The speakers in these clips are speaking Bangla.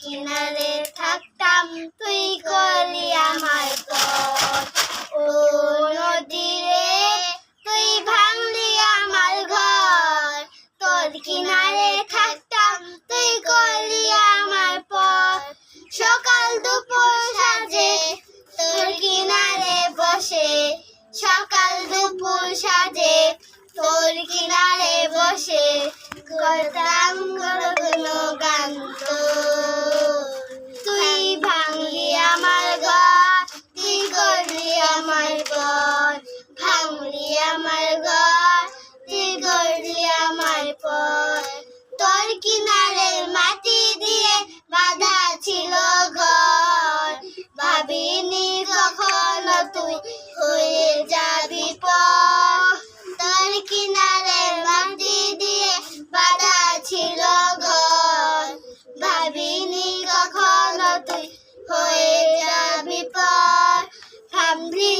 কিনারে থাকতাম, তুই করলি আমার পথ। ও নদী রে, তুই ভাঙলি আমার ঘর, তোর কিনারে থাকতাম, তুই করলি আমার পথ। সকাল দুপুর সাজে তোর কিনারে বসে, সকাল দুপুর সাজে তোর কিনারে বসে করতাম গুনগান তোর। তুই ভাঙলি আমার ঘর, তুই করলি আমার পথ, ভাঙলি আমার ঘর, তুই করলি আমার পথ। তোর কিনারে মাটি দিয়ে বাঁধা ছিল ঘর, ভাবিনি কখনো তুই হয়ে যাবি পথ। তোর কিনারে মাটি দিয়ে বাঁধা ছিল ঘর, ভাবিনি কখনো তুই হয়ে যাবি পথ। ভাবলি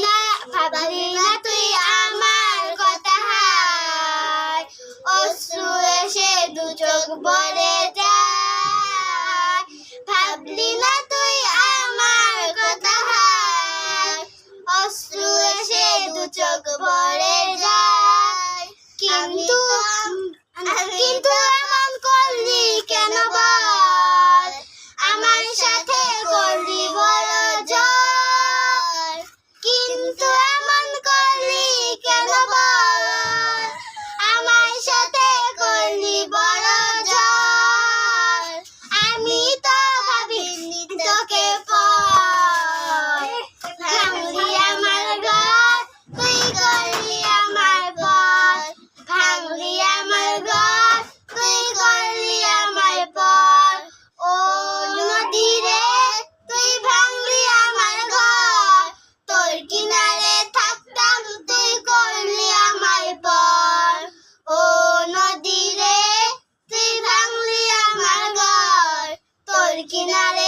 না তুই আমার কথা, হায় অশ্রু এসে দু চোখ ভরে যায়। ভাবলি না তুই আমার কথা, হায় অশ্রু এসে দু চোখ ভরে যায়। কিন্তু এমন করলি কেন বল, আমার সাথে করলি বড় জল। কিন্তু এমন করলি কেন বল, আমার সাথে করলি বড় জল। আমি তো ভাবিনি তোকে পর, ভাঙলি আমার ঘর, তুই করলি আমার পথ, ভাঙলি আমার ঘর, তুই করলি আমার পথ। ও নদী রে, তুই ভাঙলি আমার ঘর, তোর কিনারে থাকতাম, তুই করলি আমার পথ। ও নদী রে, তুই ভাঙলি আমার ঘর, তোর কিনারে